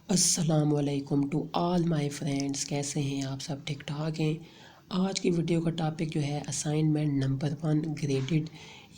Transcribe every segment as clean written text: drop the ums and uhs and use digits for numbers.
अस्सलामुअलैकुम to all my friends. कैसे हैं आप सब? ठीक ठाक हैं। आज की वीडियो का टॉपिक जो है असाइनमेंट नंबर 1 ग्रेडेड।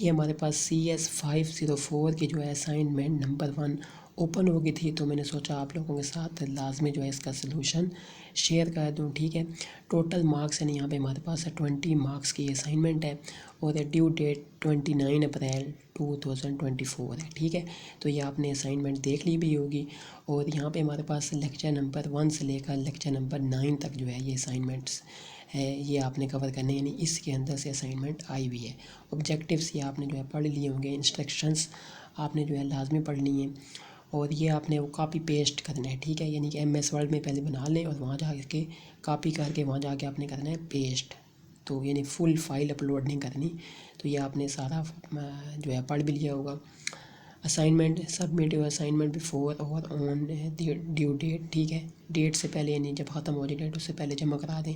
ये हमारे पास CS504 की जो है असाइनमेंट नंबर 1 ओपन हो गई थी, तो मैंने सोचा आप लोगों के साथ लाजमी जो है इसका सलूशन शेयर कर दूं। ठीक है, टोटल मार्क्स है यहाँ पे हमारे पास है 20 मार्क्स की असाइनमेंट है और ड्यू डेट 29 अप्रैल 2024 है। ठीक है, तो ये आपने असाइनमेंट देख ली भी होगी और यहाँ पे हमारे पास लेक्चर नंबर 1 से लेकर लेक्चर नंबर 9 तक जो है ये असाइनमेंट्स है, ये आपने कवर करने, यानी इसके अंदर से असाइनमेंट आई हुई है। ऑब्जेक्टिव्स ये आपने जो है पढ़ लिए होंगे, इंस्ट्रक्शंस आपने जो है लाजमी पढ़ ली हैं और ये आपने वो कॉपी पेस्ट करना है। ठीक है, यानी कि MS वर्ड में पहले बना लें और वहाँ जा के कॉपी करके वहाँ जाके आपने करना है पेस्ट, तो यानी फुल फाइल अपलोड नहीं करनी। तो ये आपने सारा जो है पढ़ भी लिया होगा। Assignment submit your assignment before और ऑन ड्यू डेट। ठीक है, डेट से पहले, यानी जब ख़त्म हो जाए डेट उससे पहले जमा करा दें।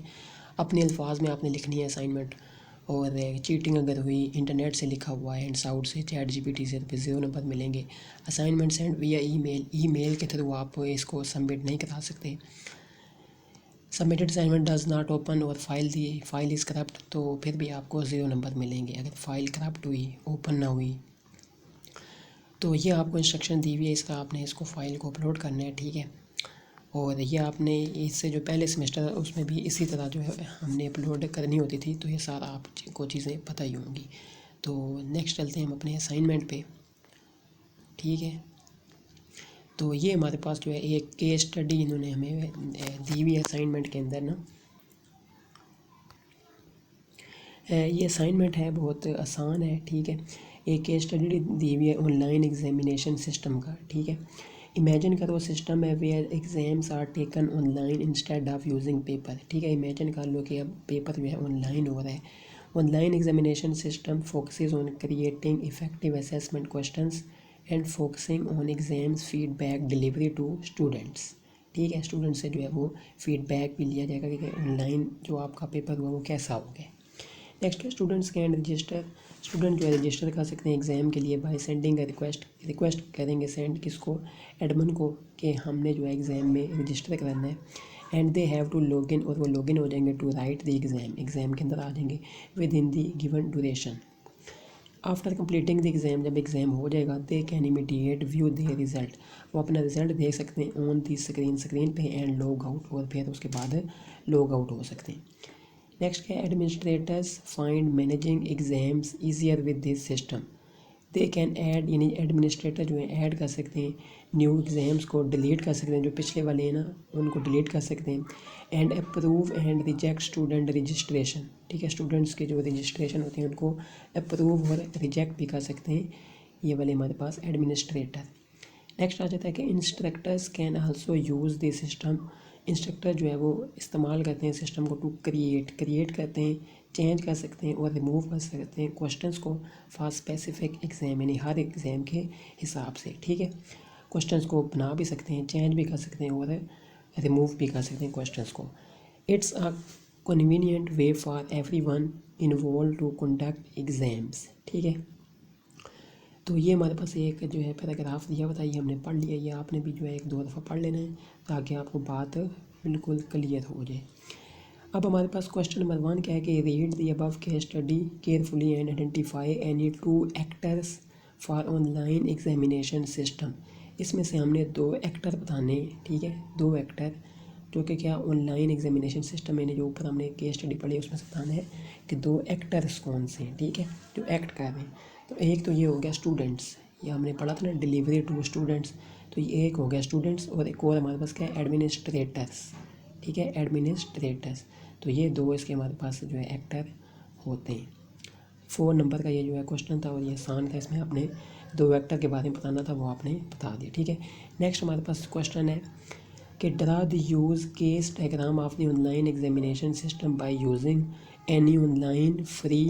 अपने अल्फाज में आपने लिखनी है असाइनमेंट। और चीटिंग अगर हुई, इंटरनेट से लिखा हुआ है, हैंड्स आउट से, ChatGPT से, तो 0 नंबर मिलेंगे। असाइनमेंट सेंड विया ईमेल के थ्रू आप इसको सबमिट नहीं करा सकते। Submitted assignment does not open और फाइल इज़ करप्ट, तो फिर भी आपको 0 नंबर मिलेंगे अगर फाइल करप्ट हुई, ओपन ना हुई। तो ये आपको इंस्ट्रक्शन दी हुई है, इसका आपने इसको फ़ाइल को अपलोड करना है। ठीक है, और ये आपने इससे जो पहले सेमेस्टर है उसमें भी इसी तरह जो है हमने अपलोड करनी होती थी, तो ये सारा आपको चीज़ें पता ही होंगी। तो नेक्स्ट चलते हैं हम अपने असाइनमेंट पे। ठीक है, तो ये हमारे पास जो है एक केस स्टडी इन्होंने हमें दी हुई है असाइनमेंट के अंदर ना। ये असाइनमेंट है, बहुत आसान है। ठीक है, एक केस स्टडी दी हुई है ऑनलाइन एग्जामिनेशन सिस्टम का। ठीक है, इमेजिन करो सिस्टम है where exams are taken online instead of using paper. ठीक है, इमेजिन कर लो कि अब पेपर जो है ऑनलाइन हो रहा है। Online examination system focuses on creating effective assessment questions and focusing on exams feedback delivery to students. ठीक है, स्टूडेंट से जो है वो फीडबैक भी लिया जाएगा कि ऑनलाइन जो आपका पेपर हुआ वो कैसा हो गया। नेक्स्ट है स्टूडेंट्स कैन रजिस्टर। स्टूडेंट जो है रजिस्टर कर सकते हैं एग्ज़ाम के लिए बाय सेंडिंग अ रिक्वेस्ट करेंगे सेंड किसको, एडमिन को, कि हमने जो है एग्ज़ाम में रजिस्टर करना है। And they have to log in, और वो लॉग इन हो जाएंगे टू राइट द एग्ज़ाम के अंदर आ जाएंगे with in the given duration. After completing the exam, जब एग्ज़ाम हो जाएगा, they can immediate view the result, वो अपना रिज़ल्ट देख सकते हैं ऑन दी स्क्रीन पे एंड लॉग आउट, और फिर उसके बाद लॉग आउट हो सकते हैं। नेक्स्ट है administrators find managing exams easier with this system. They can add, यानी एडमिनिस्ट्रेटर जो है ऐड कर सकते हैं न्यू एग्ज़ाम्स को, डिलीट कर सकते हैं जो पिछले वाले हैं ना उनको डिलीट कर सकते हैं। And approve and reject student registration. ठीक है, स्टूडेंट्स के जो रजिस्ट्रेशन होते हैं उनको अप्रूव और रिजेक्ट भी कर सकते हैं ये वाले हमारे पास एडमिनिस्ट्रेटर। नेक्स्ट आ जाता है कि instructors can also use the system. Instructor जो है वो इस्तेमाल करते हैं सिस्टम को टू क्रिएट करते हैं, चेंज कर सकते हैं और रिमूव कर सकते हैं क्वेश्चंस को फॉर स्पेसिफिक एग्ज़ाम, यानी हर एग्ज़ाम के हिसाब से। ठीक है, क्वेश्चंस को बना भी सकते हैं, चेंज भी कर सकते हैं और रिमूव भी कर सकते हैं क्वेश्चंस को। It's a convenient way for everyone involve to conduct exams. ठीक है, तो ये हमारे पास एक जो है पैराग्राफ दिया हुआ था, ये हमने पढ़ लिया, ये आपने भी जो है 1-2 दफ़ा पढ़ लेना है ताकि आपको बात बिल्कुल क्लियर हो जाए। अब हमारे पास क्वेश्चन नंबर 1 क्या है कि read the above case study carefully and identify any 2 actors for online examination system. इसमें से हमने 2 एक्टर बताने हैं। ठीक है, 2 एक्टर जो कि क्या ऑनलाइन एग्जामिनेशन सिस्टम में जो ऊपर हमने केस स्टडी पढ़ी उसमें से बताना है कि 2 एक्टर्स कौन से हैं। ठीक है, जो एक्ट कर रहे हैं, तो एक तो ये हो गया स्टूडेंट्स, ये हमने पढ़ा था ना डिलीवरी टू स्टूडेंट्स, तो ये एक हो गया स्टूडेंट्स और एक और हमारे पास क्या है एडमिनिस्ट्रेटर्स। ठीक है, एडमिनिस्ट्रेटर्स, तो ये 2 इसके हमारे पास जो है एक्टर होते हैं। 4 नंबर का ये जो है क्वेश्चन था और ये आसान था, इसमें आपने 2 एक्टर के बारे में बताना था, वो आपने बता दिया। ठीक है, नेक्स्ट हमारे पास क्वेश्चन है कि draw the use case diagram of the online examination system by using any online free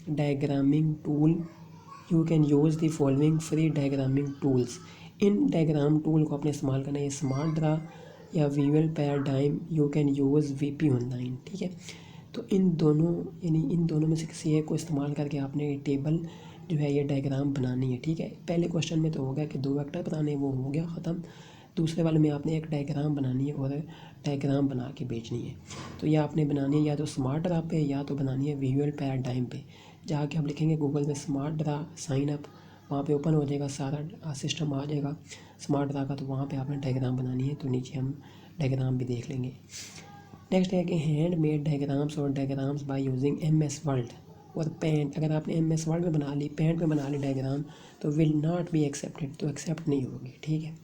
diagramming tool. You can use the following free diagramming tools. इन डायग्राम टूल को अपने इस्तेमाल करना है स्मार्ट ड्रा या visual paradigm, you can use VP online. ठीक है, तो इन दोनों, यानी इन दोनों में से किसी एक को इस्तेमाल करके आपने टेबल जो है ये डायग्राम बनानी है। ठीक है, पहले क्वेश्चन में तो हो गया कि 2 वेक्टर बनाने, वो हो गया ख़त्म। दूसरे वाले में आपने एक डायग्राम बनानी है और डायग्राम बना के भेजनी है। तो ये आपने बनानी है या तो स्मार्ट ड्रा पे या तो बनानी है विजुअल पैराडाइम पे। जाके आप लिखेंगे गूगल में स्मार्ट ड्रा साइन अप, वहाँ पे ओपन हो जाएगा, सारा सिस्टम आ जाएगा स्मार्ट ड्रा का। तो वहाँ पे आपने डायग्राम बनानी है। तो नीचे हम डायग्राम भी देख लेंगे। नेक्स्ट है कि हैंड मेड डायग्राम्स और diagrams by using MS word और पेंट। अगर आपने MS वर्ड में बना ली, पेंट में बना ली डायग्राम, तो विल नॉट बी एक्सेप्टेड, तो एक्सेप्ट नहीं होगी, ठीक है।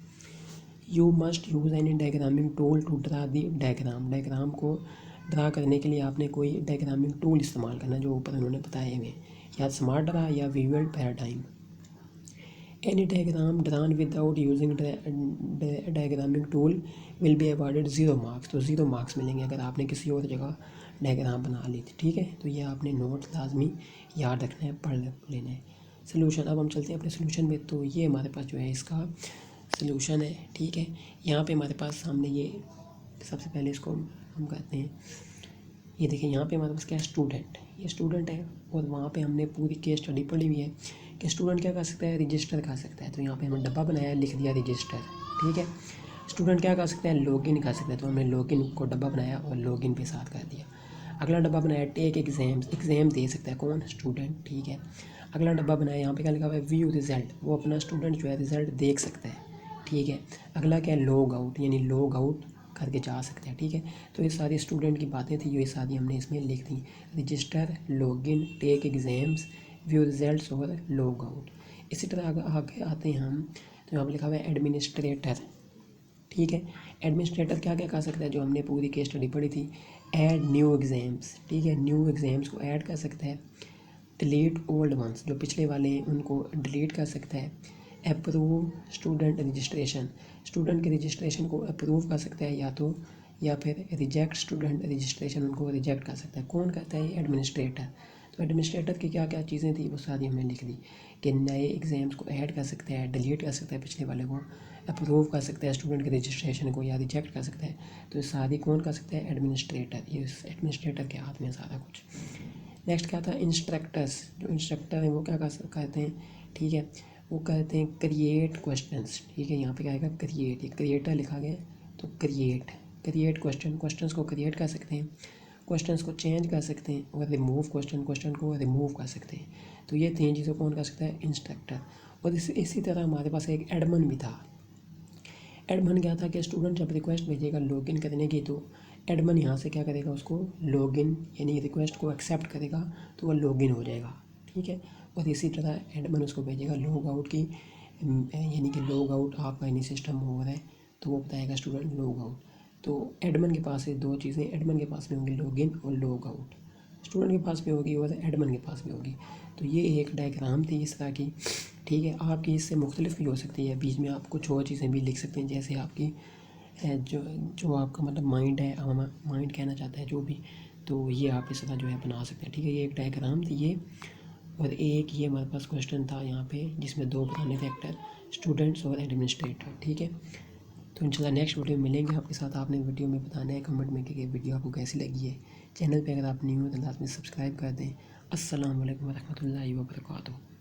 You must use any diagramming tool to draw the diagram. Diagram को ड्रा करने के लिए आपने कोई डायग्रामिंग टूल इस्तेमाल करना जो ऊपर उन्होंने बताए हुए, या स्मार्ट ड्रा या visual paradigm. Any diagram drawn without using diagramming tool will be awarded 0 marks, तो 0 मार्क्स मिलेंगे अगर आपने किसी और जगह डायग्राम बना ली थी, ठीक है। तो ये आपने नोट लाजमी याद रखना है, पढ़ लेना है। सोल्यूशन, अब हम चलते हैं अपने सोल्यूशन में। तो ये हमारे पास जो है इसका सोल्यूशन है, ठीक है। यहाँ पे हमारे पास सामने ये सबसे पहले इसको हम कहते हैं, ये देखिए यहाँ पे हमारे पास क्या है, स्टूडेंट, ये स्टूडेंट है और वहाँ पे हमने पूरी केस स्टडी पढ़ी हुई है कि स्टूडेंट क्या कर सकता है, रजिस्टर कर सकता है। तो यहाँ पे हमने डब्बा बनाया, लिख दिया रजिस्टर, ठीक है। स्टूडेंट क्या कर सकता है, लॉगिन कर सकता है, तो हमने लॉगिन को डब्बा बनाया और लॉगिन पे साथ कर दिया। अगला डब्बा बनाया टेक एग्जाम्स, एग्ज़ाम दे सकता है कौन, स्टूडेंट, ठीक है। अगला डब्बा बनाया, यहाँ पे क्या लिखा हुआ है, व्यू रिजल्ट, वो अपना स्टूडेंट जो है रिजल्ट देख सकता है, ठीक है। अगला क्या है, लॉग आउट, यानी लॉग आउट करके जा सकते हैं, ठीक है। तो ये सारी स्टूडेंट की बातें थी, ये सारी हमने इसमें लिख दी, register, login, take exams, view results और लॉग आउट। इसी तरह आगे आते हैं हम, तो यहाँ पर लिखा हुआ है एडमिनिस्ट्रेटर, ठीक है। एडमिनिस्ट्रेटर क्या क्या कर सकता है, जो हमने पूरी केस स्टडी पढ़ी थी, ऐड न्यू एग्ज़ाम्स, ठीक है, न्यू एग्ज़ाम्स को ऐड कर सकता है। डिलीट ओल्ड वंस, जो पिछले वाले हैं उनको डिलीट कर सकता है। अप्रूव स्टूडेंट रजिस्ट्रेशन, स्टूडेंट के रजिस्ट्रेशन को अप्रूव कर सकता है या तो, या फिर रिजेक्ट स्टूडेंट रजिस्ट्रेशन, उनको रिजेक्ट कर सकता है। कौन करता है, एडमिनिस्ट्रेटर। तो एडमिनिस्ट्रेटर की क्या क्या चीज़ें थी वो सारी हमने लिख दी कि नए एग्ज़ाम्स को ऐड कर सकता है, डिलीट कर सकता है पिछले वाले को, अप्रूव कर सकता है स्टूडेंट के रजिस्ट्रेशन को, या रिजेक्ट कर सकता है। तो ये सारी कौन कर सकता है, एडमिनिस्ट्रेटर। ये एडमिनिस्ट्रेटर के हाथ में सारा कुछ। नेक्स्ट क्या था, इंस्ट्रक्टर्स, जो इंस्ट्रक्टर हैं वो क्या कहते हैं, ठीक है, वो कहते हैं क्रिएट क्वेश्चंस, ठीक है। यहाँ पे क्या आएगा, क्रिएट, ये क्रिएटर लिखा गया है, तो क्रिएट क्वेश्चंस को क्रिएट कर सकते हैं, क्वेश्चंस को चेंज कर सकते हैं, और रिमूव क्वेश्चन को रिमूव कर सकते हैं। तो ये 3 चीज़ों को कौन कर सकता है, इंस्ट्रक्टर। और इसी तरह हमारे पास एक एडमन भी था। एडमन क्या था कि स्टूडेंट जब रिक्वेस्ट भेजेगा लॉगिन करने की, तो एडमन यहाँ से क्या करेगा, उसको लॉगिन यानी रिक्वेस्ट को एक्सेप्ट करेगा तो वह लॉगिन हो जाएगा, ठीक है। और इसी तरह एडमन उसको भेजेगा लॉग आउट की, यानी कि लॉग आउट आपका यानी सिस्टम हो रहा है, तो वो बताएगा स्टूडेंट लॉग आउट। तो एडमन के पास ये 2 चीज़ें, एडमन के पास में होंगी लॉगिन और लॉग आउट, स्टूडेंट के पास भी होगी और एडमन के पास भी होगी। तो ये एक डायग्राम थी इस तरह की, ठीक है। आपकी इससे मुख्तलिफ भी हो सकती है, बीच में आप कुछ और चीज़ें भी लिख सकते हैं, जैसे आपकी जो आपका मतलब माइंड है, माइंड कहना चाहता है जो भी, तो ये आप इस तरह जो है बना सकते हैं, ठीक है। ये एक डायग्राम थी ये, और एक ये हमारे पास क्वेश्चन था यहाँ पे जिसमें 2 बताने थे एक्टर, स्टूडेंट्स और एडमिनिस्ट्रेटर, ठीक है। तो इंशाल्लाह नेक्स्ट वीडियो में मिलेंगे आपके साथ। आपने वीडियो में बताना है कमेंट में कि वीडियो आपको कैसी लगी है। चैनल पे अगर आप न्यू हो तो लाजमी सब्सक्राइब कर दें। अस्सलाम वालेकुम रहमतुल्लाहि व बरकातुहू।